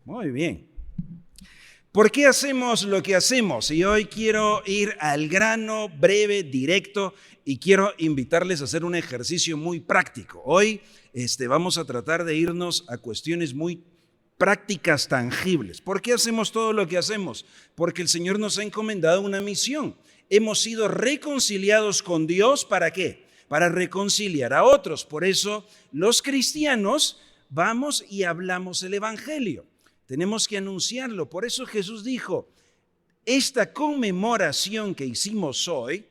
Muy bien. ¿Por qué hacemos lo que hacemos? Y hoy quiero ir al grano, breve, directo, y quiero invitarles a hacer un ejercicio muy práctico. Hoy vamos a tratar de irnos a cuestiones muy prácticas, tangibles. ¿Por qué hacemos todo lo que hacemos? Porque el Señor nos ha encomendado una misión. Hemos sido reconciliados con Dios, ¿para qué? Para reconciliar a otros. Por eso los cristianos vamos y hablamos el evangelio. Tenemos que anunciarlo. Por eso Jesús dijo, esta conmemoración que hicimos hoy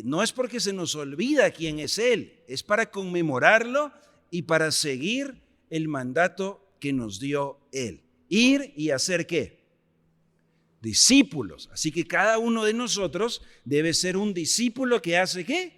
no es porque se nos olvida quién es Él, es para conmemorarlo y para seguir el mandato que nos dio Él. Ir y hacer ¿qué? Discípulos. Así que cada uno de nosotros debe ser un discípulo que hace ¿qué?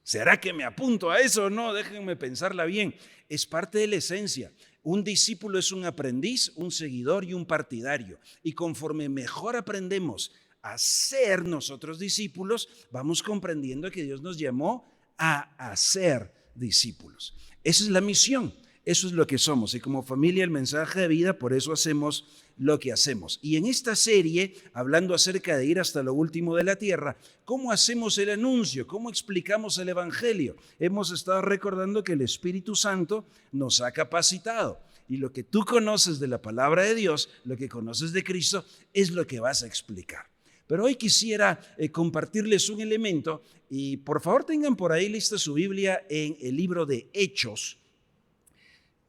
¿Será que me apunto a eso o no? Déjenme pensarla bien. Es parte de la esencia. Un discípulo es un aprendiz, un seguidor y un partidario. Y conforme mejor aprendemos a ser nosotros discípulos, vamos comprendiendo que Dios nos llamó a hacer discípulos. Esa es la misión. Eso es lo que somos. Y como familia, el mensaje de vida, por eso hacemos lo que hacemos. Y en esta serie, hablando acerca de ir hasta lo último de la tierra, ¿cómo hacemos el anuncio? ¿Cómo explicamos el evangelio? Hemos estado recordando que el Espíritu Santo nos ha capacitado. Y lo que tú conoces de la palabra de Dios, lo que conoces de Cristo, es lo que vas a explicar. Pero hoy quisiera compartirles un elemento, y por favor tengan por ahí lista su Biblia en el libro de Hechos.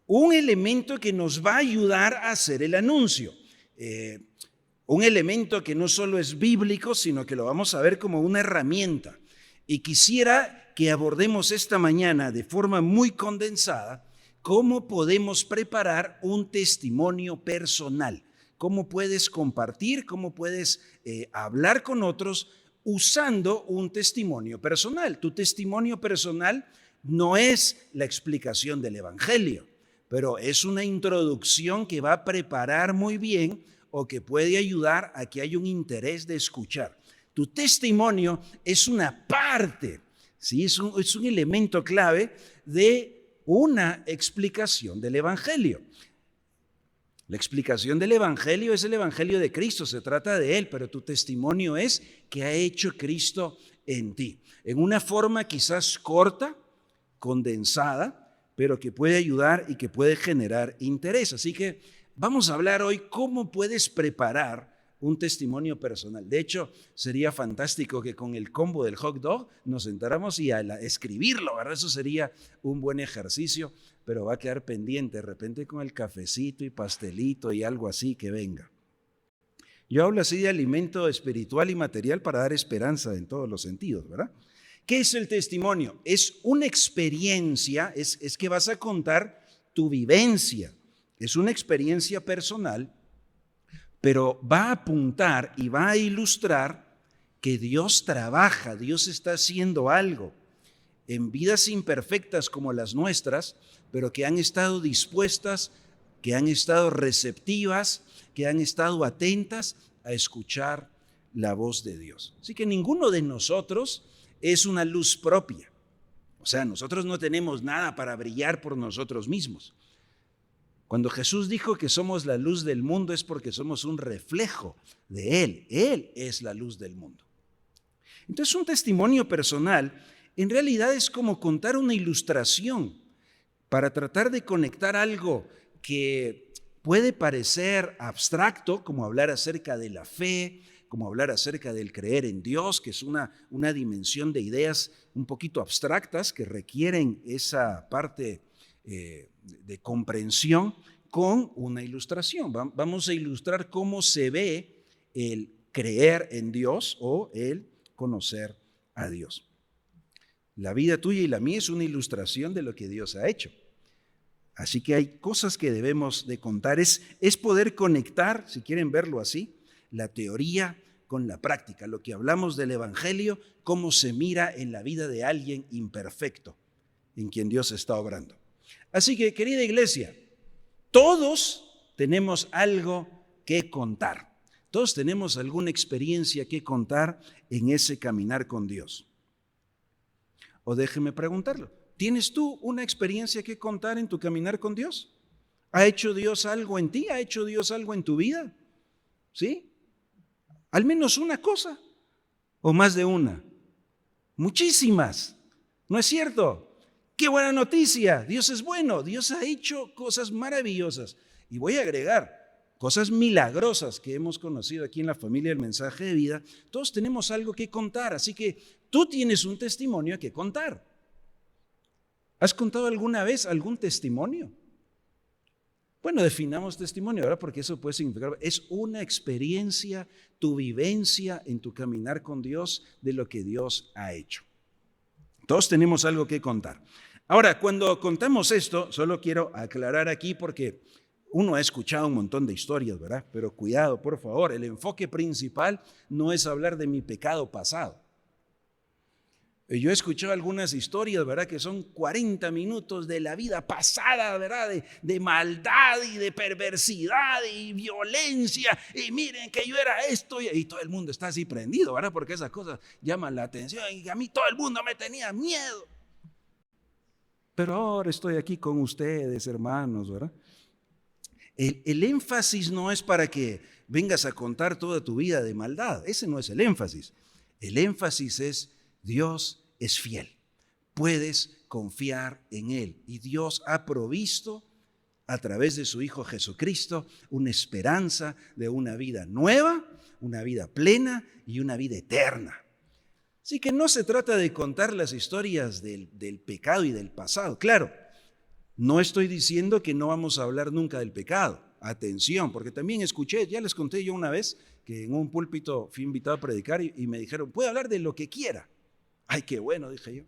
Un elemento que nos va a ayudar a hacer el anuncio. Un elemento que no solo es bíblico, sino que lo vamos a ver como una herramienta. Y quisiera que abordemos esta mañana de forma muy condensada cómo podemos preparar un testimonio personal. Cómo puedes compartir, cómo puedes hablar con otros usando un testimonio personal. Tu testimonio personal no es la explicación del evangelio, pero es una introducción que va a preparar muy bien o que puede ayudar a que haya un interés de escuchar. Tu testimonio es una parte, ¿sí? es un elemento clave de una explicación del evangelio. La explicación del evangelio es el evangelio de Cristo, se trata de Él, pero tu testimonio es que ha hecho Cristo en ti. En una forma quizás corta, condensada, pero que puede ayudar y que puede generar interés. Así que vamos a hablar hoy cómo puedes preparar un testimonio personal. De hecho, sería fantástico que con el combo del hot dog nos sentáramos y a escribirlo, ¿verdad? Eso sería un buen ejercicio, pero va a quedar pendiente de repente con el cafecito y pastelito y algo así que venga. Yo hablo así de alimento espiritual y material para dar esperanza en todos los sentidos, ¿verdad? ¿Qué es el testimonio? Es una experiencia, es que vas a contar tu vivencia. Es una experiencia personal, pero va a apuntar y va a ilustrar que Dios trabaja, Dios está haciendo algo en vidas imperfectas como las nuestras, pero que han estado dispuestas, que han estado receptivas, que han estado atentas a escuchar la voz de Dios. Así que ninguno de nosotros es una luz propia. O sea, nosotros no tenemos nada para brillar por nosotros mismos. Cuando Jesús dijo que somos la luz del mundo es porque somos un reflejo de Él. Él es la luz del mundo. Entonces, un testimonio personal en realidad es como contar una ilustración para tratar de conectar algo que puede parecer abstracto, como hablar acerca de la fe, como hablar acerca del creer en Dios, que es una dimensión de ideas un poquito abstractas que requieren esa parte de comprensión con una ilustración. Vamos a ilustrar cómo se ve el creer en Dios o el conocer a Dios. La vida tuya y la mía es una ilustración de lo que Dios ha hecho. Así que hay cosas que debemos de contar. Es poder conectar, si quieren verlo así, la teoría con la práctica. Lo que hablamos del evangelio, cómo se mira en la vida de alguien imperfecto, en quien Dios está obrando. Así que, querida iglesia, todos tenemos algo que contar. Todos tenemos alguna experiencia que contar en ese caminar con Dios. O déjeme preguntarlo, ¿Tienes tú una experiencia que contar en tu caminar con Dios? ¿Ha hecho Dios algo en ti? ¿Ha hecho Dios algo en tu vida? ¿Sí? Al menos una cosa o más de una. Muchísimas. ¿No es cierto? ¡Qué buena noticia! Dios es bueno. Dios ha hecho cosas maravillosas. Y voy a agregar cosas milagrosas que hemos conocido aquí en la familia del Mensaje de Vida. Todos tenemos algo que contar, así que tú tienes un testimonio que contar. ¿Has contado alguna vez algún testimonio? Bueno, definamos testimonio, ¿verdad? Porque eso puede significar, es una experiencia, tu vivencia en tu caminar con Dios de lo que Dios ha hecho. Todos tenemos algo que contar. Ahora, cuando contamos esto, solo quiero aclarar aquí porque uno ha escuchado un montón de historias, ¿verdad? Pero cuidado, por favor, el enfoque principal no es hablar de mi pecado pasado. Yo he escuchado algunas historias, ¿verdad? Que son 40 minutos de la vida pasada, ¿verdad? De maldad y de perversidad y violencia. Y miren que yo era esto y todo el mundo está así prendido, ¿verdad? Porque esas cosas llaman la atención y a mí todo el mundo me tenía miedo. Pero ahora estoy aquí con ustedes, hermanos, ¿verdad? El énfasis no es para que vengas a contar toda tu vida de maldad. Ese no es el énfasis. El énfasis es Dios es fiel. Puedes confiar en Él. Y Dios ha provisto a través de su Hijo Jesucristo una esperanza de una vida nueva, una vida plena y una vida eterna. Así que no se trata de contar las historias del pecado y del pasado. Claro, no estoy diciendo que no vamos a hablar nunca del pecado. Atención, porque también escuché, ya les conté yo una vez, que en un púlpito fui invitado a predicar y me dijeron, puede hablar de lo que quiera. Ay, qué bueno, dije yo.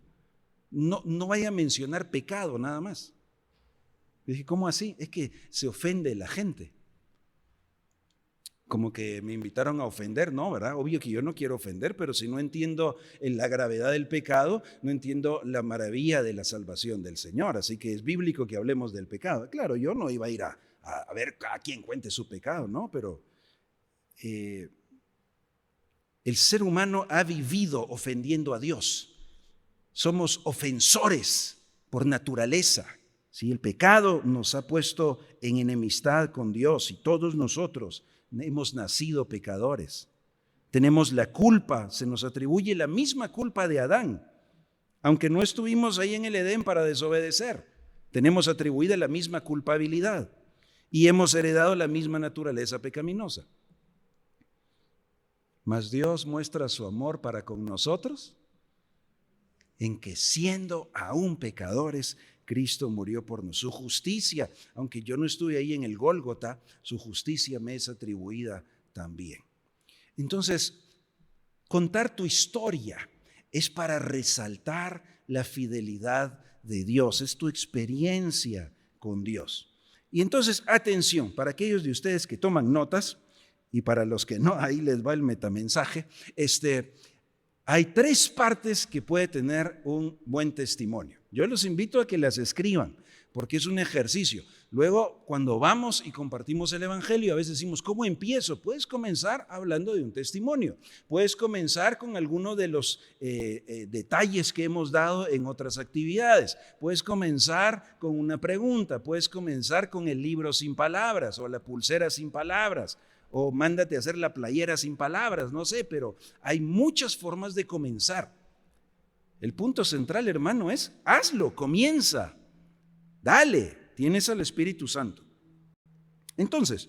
No vaya a mencionar pecado nada más. Dije, ¿cómo así? Es que se ofende la gente. Como que me invitaron a ofender, ¿no? ¿Verdad? Obvio que yo no quiero ofender, pero si no entiendo la gravedad del pecado, no entiendo la maravilla de la salvación del Señor. Así que es bíblico que hablemos del pecado. Claro, yo no iba a ir a ver a quién cuente su pecado, ¿no? Pero el ser humano ha vivido ofendiendo a Dios. Somos ofensores por naturaleza. ¿Sí? El pecado nos ha puesto en enemistad con Dios y todos nosotros hemos nacido pecadores. Tenemos la culpa, se nos atribuye la misma culpa de Adán. Aunque no estuvimos ahí en el Edén para desobedecer, tenemos atribuida la misma culpabilidad y hemos heredado la misma naturaleza pecaminosa. Mas Dios muestra su amor para con nosotros en que siendo aún pecadores, Cristo murió por nosotros. Su justicia, aunque yo no estuve ahí en el Gólgota, su justicia me es atribuida también. Entonces, contar tu historia es para resaltar la fidelidad de Dios, es tu experiencia con Dios. Y entonces, atención, para aquellos de ustedes que toman notas, y para los que no, ahí les va el metamensaje, hay 3 partes que puede tener un buen testimonio. Yo los invito a que las escriban, porque es un ejercicio. Luego, cuando vamos y compartimos el Evangelio, a veces decimos, ¿cómo empiezo? Puedes comenzar hablando de un testimonio. Puedes comenzar con alguno de los detalles que hemos dado en otras actividades. Puedes comenzar con una pregunta. Puedes comenzar con el libro sin palabras o la pulsera sin palabras. O mándate a hacer la playera sin palabras, no sé, pero hay muchas formas de comenzar. El punto central, hermano, es hazlo, comienza, dale, tienes al Espíritu Santo. Entonces,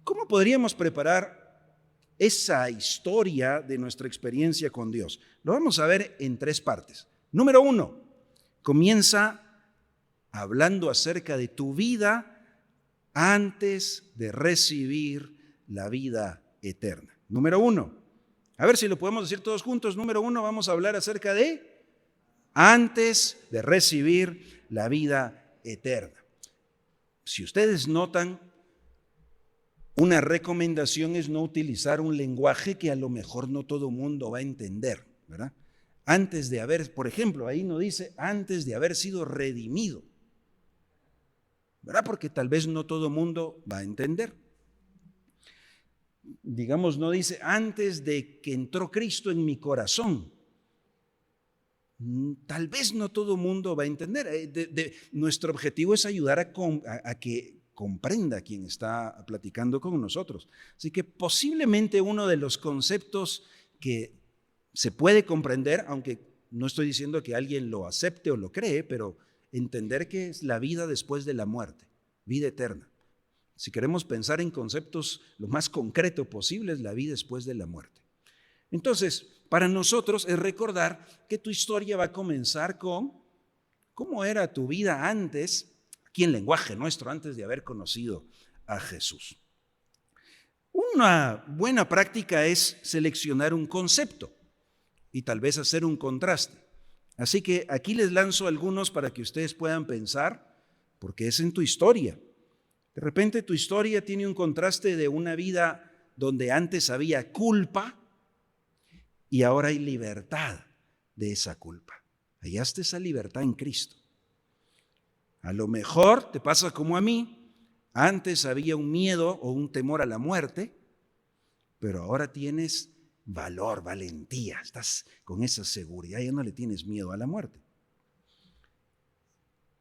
¿cómo podríamos preparar esa historia de nuestra experiencia con Dios? Lo vamos a ver en 3 partes. Número 1, comienza hablando acerca de tu vida antes de recibir la vida eterna. Número 1, a ver si lo podemos decir todos juntos. Número 1, vamos a hablar acerca de antes de recibir la vida eterna. Si ustedes notan, una recomendación es no utilizar un lenguaje que a lo mejor no todo mundo va a entender, ¿verdad? Antes de haber, por ejemplo, ahí no dice antes de haber sido redimido, ¿verdad? Porque tal vez no todo mundo va a entender. Digamos, no dice antes de que entró Cristo en mi corazón. tal vez no todo mundo va a entender. Nuestro objetivo es ayudar a que comprenda quien está platicando con nosotros. Así que posiblemente uno de los conceptos que se puede comprender, aunque no estoy diciendo que alguien lo acepte o lo cree, pero entender que es la vida después de la muerte, vida eterna. Si queremos pensar en conceptos lo más concreto posible, es la vida después de la muerte. Entonces, para nosotros es recordar que tu historia va a comenzar con cómo era tu vida antes, aquí en lenguaje nuestro, antes de haber conocido a Jesús. Una buena práctica es seleccionar un concepto y tal vez hacer un contraste. Así que aquí les lanzo algunos para que ustedes puedan pensar, porque es en tu historia. De repente tu historia tiene un contraste de una vida donde antes había culpa y ahora hay libertad de esa culpa. Hallaste esa libertad en Cristo. A lo mejor te pasa como a mí, antes había un miedo o un temor a la muerte, pero ahora tienes valor, valentía, estás con esa seguridad, ya no le tienes miedo a la muerte.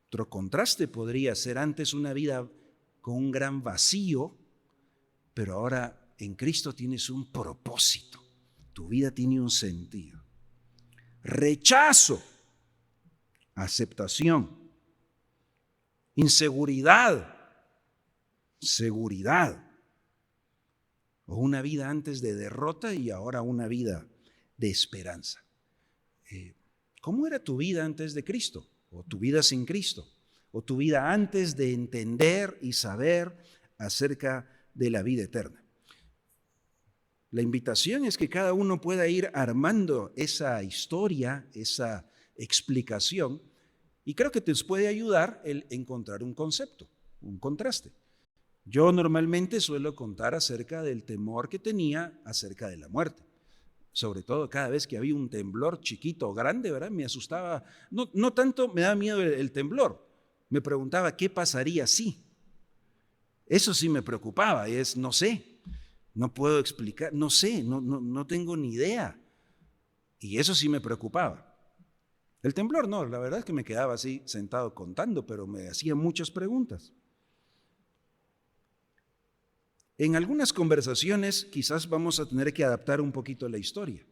Otro contraste podría ser antes una vida con un gran vacío, pero ahora en Cristo tienes un propósito, tu vida tiene un sentido. Rechazo, aceptación, inseguridad, seguridad. O una vida antes de derrota y ahora una vida de esperanza. ¿Cómo era tu vida antes de Cristo? ¿O tu vida sin Cristo? ¿O tu vida antes de entender y saber acerca de la vida eterna? La invitación es que cada uno pueda ir armando esa historia, esa explicación, y creo que te puede ayudar el encontrar un concepto, un contraste. Yo normalmente suelo contar acerca del temor que tenía acerca de la muerte. Sobre todo cada vez que había un temblor chiquito o grande, ¿verdad? Me asustaba. No tanto me daba miedo el temblor. Me preguntaba qué pasaría si. Eso sí me preocupaba. No sé, no puedo explicar, no sé, no tengo ni idea. Y eso sí me preocupaba. El temblor no, la verdad es que me quedaba así sentado contando, pero me hacía muchas preguntas. En algunas conversaciones quizás vamos a tener que adaptar un poquito la historia,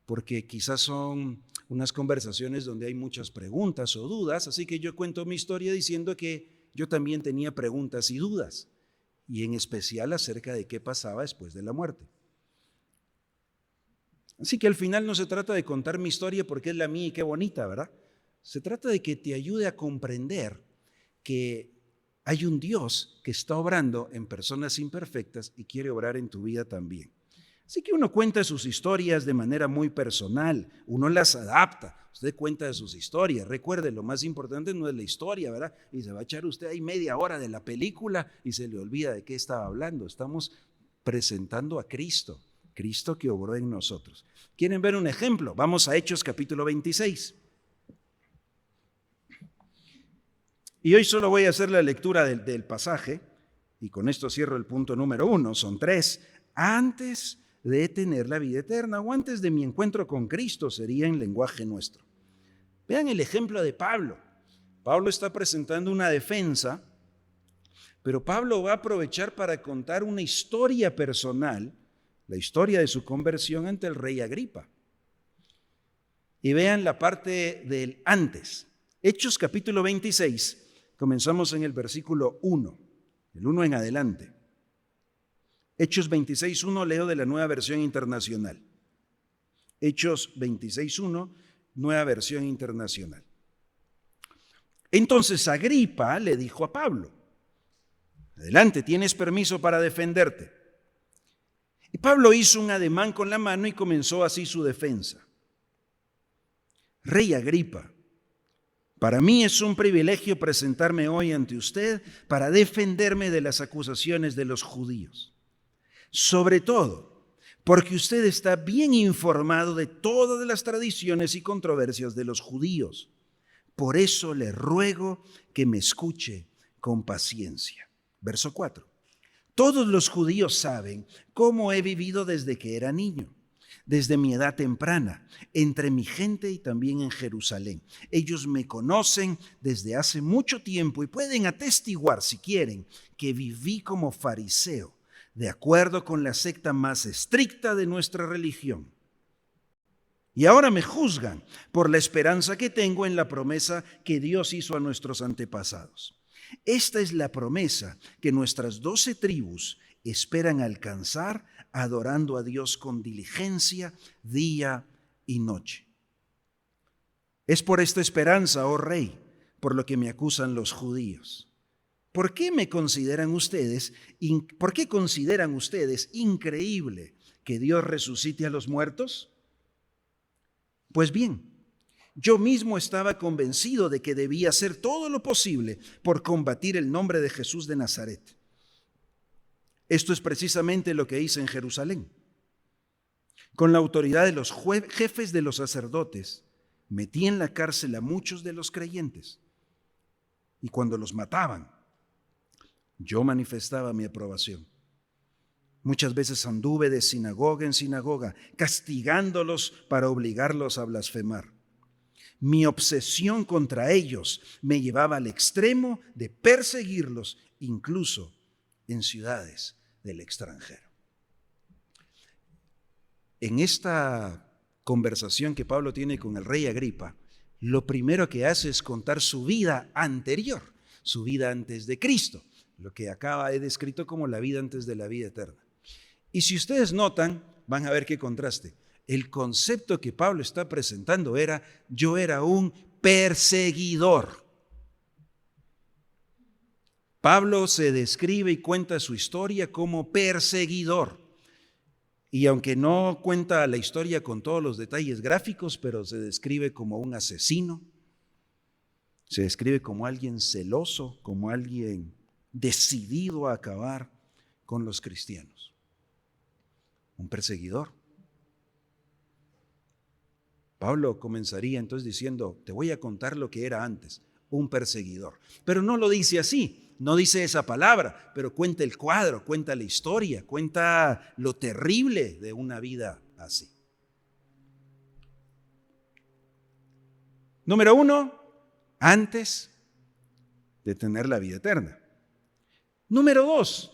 porque quizás son unas conversaciones donde hay muchas preguntas o dudas, así que yo cuento mi historia diciendo que yo también tenía preguntas y dudas, y en especial acerca de qué pasaba después de la muerte. Así que al final no se trata de contar mi historia porque es la mía y qué bonita, ¿verdad? Se trata de que te ayude a comprender que hay un Dios que está obrando en personas imperfectas y quiere obrar en tu vida también. Así que uno cuenta sus historias de manera muy personal, uno las adapta, usted cuenta de sus historias. Recuerde, lo más importante no es la historia, ¿verdad? Y se va a echar usted ahí media hora de la película y se le olvida de qué estaba hablando. Estamos presentando a Cristo, Cristo que obró en nosotros. ¿Quieren ver un ejemplo? Vamos a Hechos capítulo 26. Y hoy solo voy a hacer la lectura del pasaje, y con esto cierro el punto número 1, son 3. Antes de tener la vida eterna o antes de mi encuentro con Cristo sería en lenguaje nuestro. Vean el ejemplo de Pablo. Pablo está presentando una defensa, pero Pablo va a aprovechar para contar una historia personal, la historia de su conversión ante el rey Agripa. Y vean la parte del antes. Hechos capítulo 26. Comenzamos en el versículo 1, el 1 en adelante. Hechos 26:1 leo de la Nueva Versión Internacional. Hechos 26:1, Nueva Versión Internacional. Entonces Agripa le dijo a Pablo, adelante, tienes permiso para defenderte. Y Pablo hizo un ademán con la mano y comenzó así su defensa. Rey Agripa, para mí es un privilegio presentarme hoy ante usted para defenderme de las acusaciones de los judíos. Sobre todo, porque usted está bien informado de todas las tradiciones y controversias de los judíos. Por eso le ruego que me escuche con paciencia. Verso 4. Todos los judíos saben cómo he vivido desde que era niño, desde mi edad temprana, entre mi gente y también en Jerusalén. Ellos me conocen desde hace mucho tiempo y pueden atestiguar, si quieren, que viví como fariseo, de acuerdo con la secta más estricta de nuestra religión. Y ahora me juzgan por la esperanza que tengo en la promesa que Dios hizo a nuestros antepasados. Esta es la promesa que nuestras 12 tribus esperan alcanzar adorando a Dios con diligencia día y noche. Es por esta esperanza, oh rey, por lo que me acusan los judíos. ¿Por qué consideran ustedes increíble que Dios resucite a los muertos? Pues bien, yo mismo estaba convencido de que debía hacer todo lo posible por combatir el nombre de Jesús de Nazaret. Esto es precisamente lo que hice en Jerusalén. Con la autoridad de los jefes de los sacerdotes, metí en la cárcel a muchos de los creyentes. Y cuando los mataban, yo manifestaba mi aprobación. Muchas veces anduve de sinagoga en sinagoga, castigándolos para obligarlos a blasfemar. Mi obsesión contra ellos me llevaba al extremo de perseguirlos, incluso en ciudades del extranjero. En esta conversación que Pablo tiene con el rey Agripa, lo primero que hace es contar su vida anterior, su vida antes de Cristo, lo que acá he descrito como la vida antes de la vida eterna. Y si ustedes notan, van a ver qué contraste. El concepto que Pablo está presentando era: yo era un perseguidor. Pablo se describe y cuenta su historia como perseguidor. Y aunque no cuenta la historia con todos los detalles gráficos, pero se describe como un asesino, se describe como alguien celoso, como alguien decidido a acabar con los cristianos. Un perseguidor. Pablo comenzaría entonces diciendo: te voy a contar lo que era antes, un perseguidor. Pero no lo dice así, no dice esa palabra, pero cuenta el cuadro, cuenta la historia, cuenta lo terrible de una vida así. Número 1, antes de tener la vida eterna. Número 2,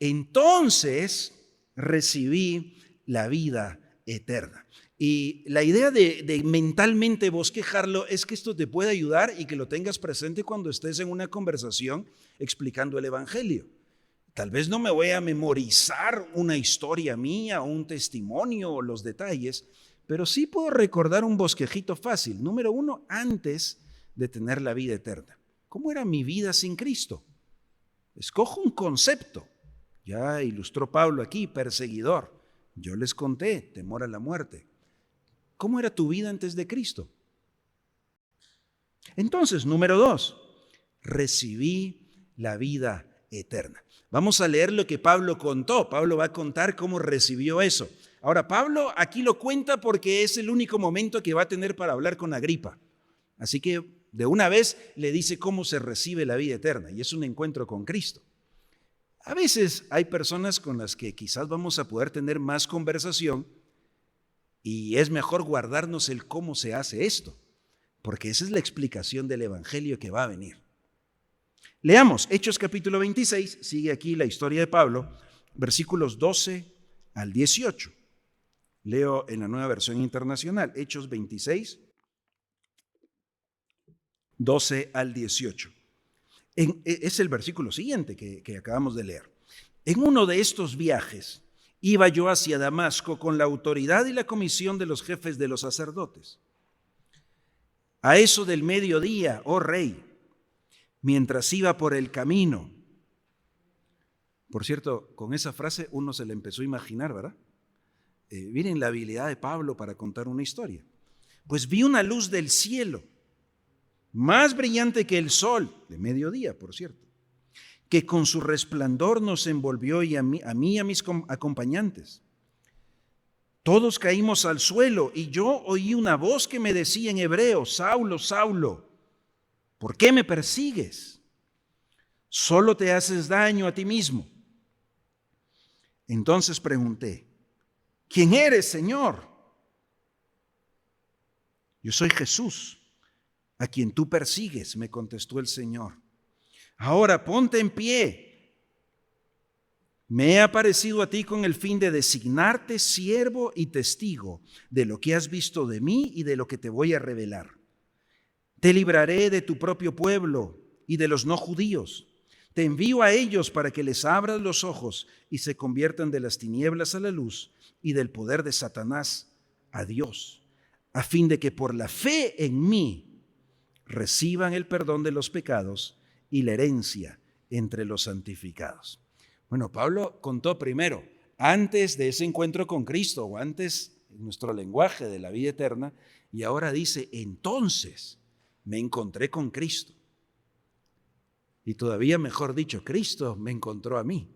entonces recibí la vida eterna. Y la idea de mentalmente bosquejarlo es que esto te puede ayudar y que lo tengas presente cuando estés en una conversación explicando el Evangelio. Tal vez no me voy a memorizar una historia mía, un testimonio o los detalles, pero sí puedo recordar un bosquejito fácil. Número 1, antes de tener la vida eterna. ¿Cómo era mi vida sin Cristo? Escojo un concepto. Ya ilustró Pablo aquí, perseguidor. Yo les conté, temor a la muerte. ¿Cómo era tu vida antes de Cristo? Entonces, número 2, recibí la vida eterna. Vamos a leer lo que Pablo contó. Pablo va a contar cómo recibió eso. Ahora, Pablo aquí lo cuenta porque es el único momento que va a tener para hablar con Agripa. Así que de una vez le dice cómo se recibe la vida eterna, y es un encuentro con Cristo. A veces hay personas con las que quizás vamos a poder tener más conversación y es mejor guardarnos el cómo se hace esto, porque esa es la explicación del Evangelio que va a venir. Leamos Hechos capítulo 26, sigue aquí la historia de Pablo, versículos 12 al 18. Leo en la Nueva Versión Internacional, Hechos 26, 12 al 18. Es el versículo siguiente que acabamos de leer. En uno de estos viajes iba yo hacia Damasco con la autoridad y la comisión de los jefes de los sacerdotes. A eso del mediodía, oh rey, mientras iba por el camino. Por cierto, con esa frase uno se le empezó a imaginar, ¿verdad? Miren la habilidad de Pablo para contar una historia. Pues vi una luz del cielo, más brillante que el sol, de mediodía, por cierto, que con su resplandor nos envolvió y a mí y a mis acompañantes. Todos caímos al suelo y yo oí una voz que me decía en hebreo: Saulo, Saulo, ¿por qué me persigues? Solo te haces daño a ti mismo. Entonces pregunté: ¿Quién eres, Señor? Yo soy Jesús, a quien tú persigues, me contestó el Señor. Ahora ponte en pie. Me he aparecido a ti con el fin de designarte siervo y testigo de lo que has visto de mí y de lo que te voy a revelar. Te libraré de tu propio pueblo y de los no judíos. Te envío a ellos para que les abras los ojos y se conviertan de las tinieblas a la luz y del poder de Satanás a Dios, a fin de que por la fe en mí reciban el perdón de los pecados y la herencia entre los santificados. Bueno, Pablo contó primero, antes de ese encuentro con Cristo, o antes en nuestro lenguaje de la vida eterna, y ahora dice, entonces me encontré con Cristo. Y todavía mejor dicho, Cristo me encontró a mí.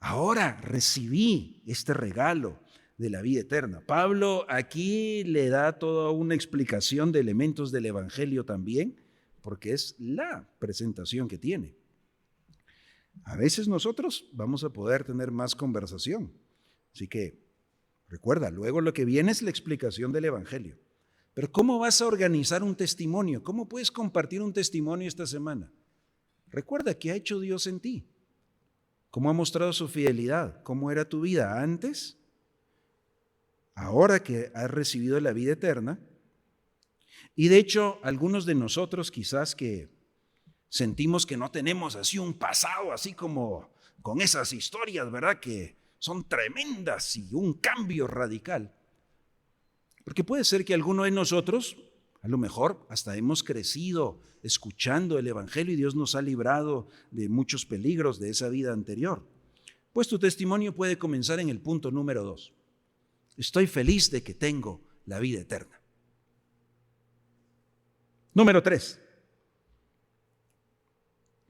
Ahora recibí este regalo de la vida eterna. Pablo aquí le da toda una explicación de elementos del Evangelio también, porque es la presentación que tiene. A veces nosotros vamos a poder tener más conversación. Así que recuerda, luego lo que viene es la explicación del Evangelio. Pero ¿cómo vas a organizar un testimonio? ¿Cómo puedes compartir un testimonio esta semana? Recuerda qué ha hecho Dios en ti. ¿Cómo ha mostrado su fidelidad? ¿Cómo era tu vida antes? Ahora que has recibido la vida eterna. Y de hecho, algunos de nosotros quizás que sentimos que no tenemos así un pasado, así como con esas historias, ¿verdad? Que son tremendas y un cambio radical. Porque puede ser que alguno de nosotros, a lo mejor hasta hemos crecido escuchando el Evangelio y Dios nos ha librado de muchos peligros de esa vida anterior. Pues tu testimonio puede comenzar en el punto número 2. Estoy feliz de que tengo la vida eterna. Número 3.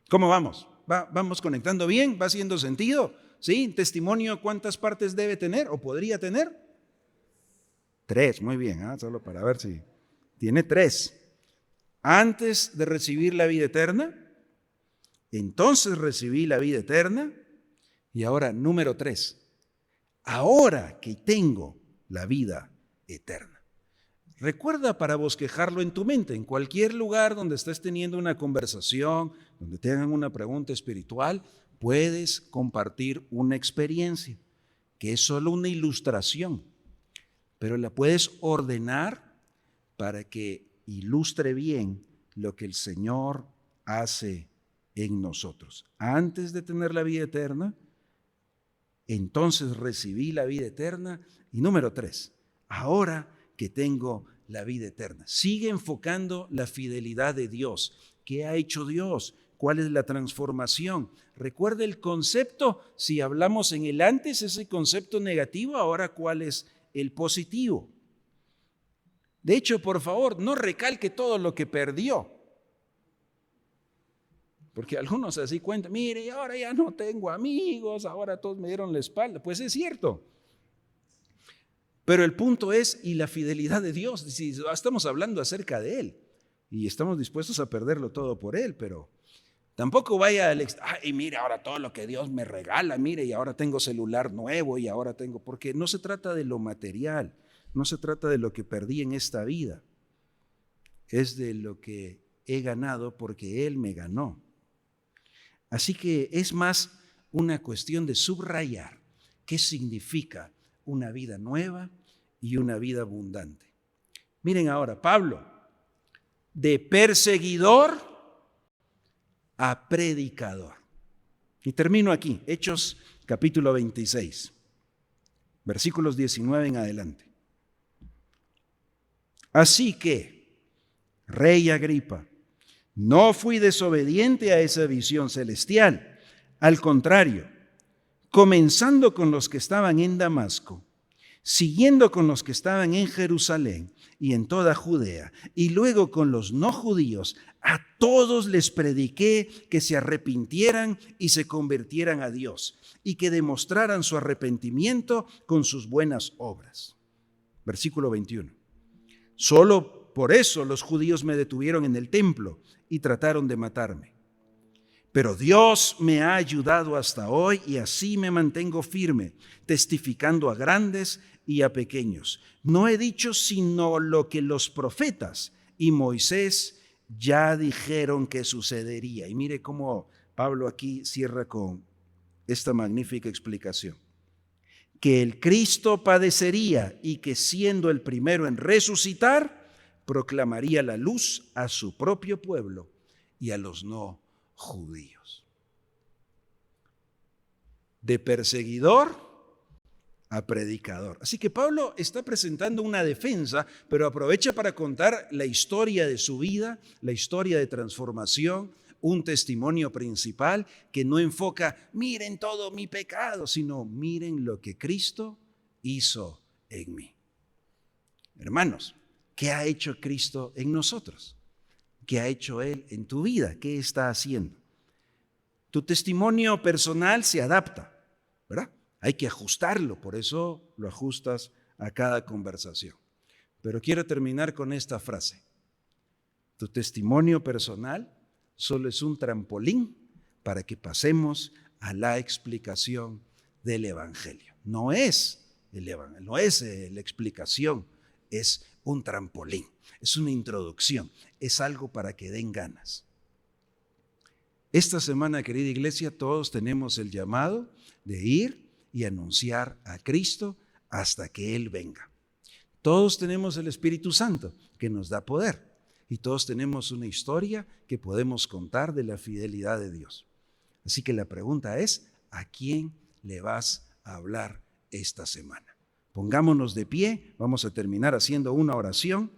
¿Cómo vamos? ¿Vamos conectando bien? ¿Va haciendo sentido? ¿Sí? ¿Testimonio cuántas partes debe tener o podría tener? 3, muy bien, solo para ver si tiene 3. Antes de recibir la vida eterna, entonces recibí la vida eterna y ahora número 3, ahora que tengo la vida eterna. Recuerda para bosquejarlo en tu mente, en cualquier lugar donde estés teniendo una conversación, donde te hagan una pregunta espiritual, puedes compartir una experiencia que es solo una ilustración, pero la puedes ordenar para que ilustre bien lo que el Señor hace en nosotros. Antes de tener la vida eterna, entonces recibí la vida eterna. Y número 3, ahora que tengo la vida eterna. Sigue enfocando la fidelidad de Dios. ¿Qué ha hecho Dios? ¿Cuál es la transformación? Recuerda el concepto, si hablamos en el antes, ese concepto negativo, ahora ¿cuál es el positivo? De hecho, por favor, no recalque todo lo que perdió. Porque algunos así cuentan, mire, ahora ya no tengo amigos, ahora todos me dieron la espalda. Pues es cierto. Pero el punto es, y la fidelidad de Dios, si estamos hablando acerca de Él, y estamos dispuestos a perderlo todo por Él, pero tampoco vaya al y mire, ahora todo lo que Dios me regala, mire, y ahora tengo celular nuevo, y ahora tengo, porque no se trata de lo material, no se trata de lo que perdí en esta vida, es de lo que he ganado porque Él me ganó. Así que es más una cuestión de subrayar qué significa una vida nueva y una vida abundante. Miren ahora, Pablo, de perseguidor a predicador. Y termino aquí, Hechos capítulo 26, versículos 19 en adelante. Así que, Rey Agripa, no fui desobediente a esa visión celestial. Al contrario, comenzando con los que estaban en Damasco, siguiendo con los que estaban en Jerusalén y en toda Judea, y luego con los no judíos, a todos les prediqué que se arrepintieran y se convirtieran a Dios, y que demostraran su arrepentimiento con sus buenas obras. Versículo 21. Solo por eso los judíos me detuvieron en el templo y trataron de matarme. Pero Dios me ha ayudado hasta hoy y así me mantengo firme, testificando a grandes y a pequeños. No he dicho sino lo que los profetas y Moisés ya dijeron que sucedería. Y mire cómo Pablo aquí cierra con esta magnífica explicación. Que el Cristo padecería y que siendo el primero en resucitar, proclamaría la luz a su propio pueblo y a los no judíos. De perseguidor a predicador. Así que Pablo está presentando una defensa, pero aprovecha para contar la historia de su vida, la historia de transformación, un testimonio principal que no enfoca, miren todo mi pecado, sino miren lo que Cristo hizo en mí. Hermanos, ¿qué ha hecho Cristo en nosotros? ¿Qué ha hecho Él en tu vida? ¿Qué está haciendo? Tu testimonio personal se adapta, ¿verdad? Hay que ajustarlo, por eso lo ajustas a cada conversación. Pero quiero terminar con esta frase. Tu testimonio personal solo es un trampolín para que pasemos a la explicación del Evangelio. No es el Evangelio, no es la explicación, es un trampolín, es una introducción, es algo para que den ganas. Esta semana, querida iglesia, todos tenemos el llamado de ir y anunciar a Cristo hasta que Él venga. Todos tenemos el Espíritu Santo que nos da poder y todos tenemos una historia que podemos contar de la fidelidad de Dios. Así que la pregunta es, ¿a quién le vas a hablar esta semana? Pongámonos de pie, vamos a terminar haciendo una oración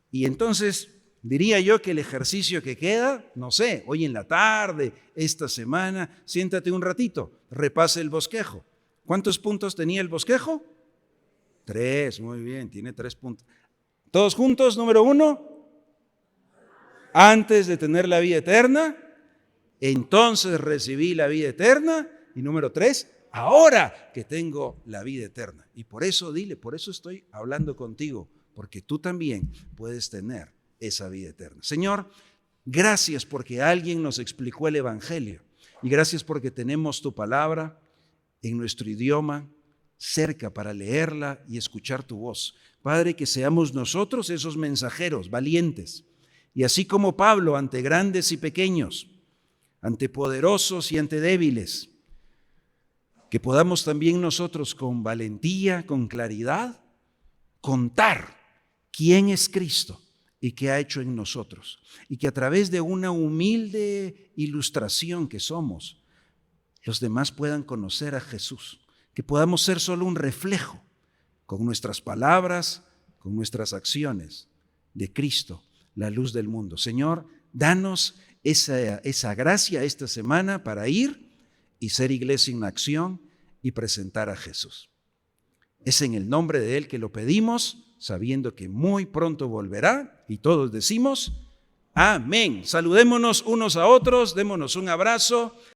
y entonces diría yo que el ejercicio que queda, no sé, hoy en la tarde, esta semana, siéntate un ratito, repase el bosquejo. ¿Cuántos puntos tenía el bosquejo? 3, muy bien, tiene 3 puntos. Todos juntos, número 1, antes de tener la vida eterna, entonces recibí la vida eterna. Y número 3, ahora que tengo la vida eterna. Y por eso dile, por eso estoy hablando contigo, porque tú también puedes tener esa vida eterna. Señor, gracias porque alguien nos explicó el Evangelio y gracias porque tenemos tu palabra en nuestro idioma cerca para leerla y escuchar tu voz. Padre, que seamos nosotros esos mensajeros valientes y así como Pablo ante grandes y pequeños, ante poderosos y ante débiles, que podamos también nosotros con valentía, con claridad, contar quién es Cristo y qué ha hecho en nosotros. Y que a través de una humilde ilustración que somos, los demás puedan conocer a Jesús. Que podamos ser solo un reflejo con nuestras palabras, con nuestras acciones de Cristo, la luz del mundo. Señor, danos esa gracia esta semana para ir y ser iglesia en acción y presentar a Jesús. Es en el nombre de Él que lo pedimos, sabiendo que muy pronto volverá y todos decimos amén. Saludémonos unos a otros, démonos un abrazo.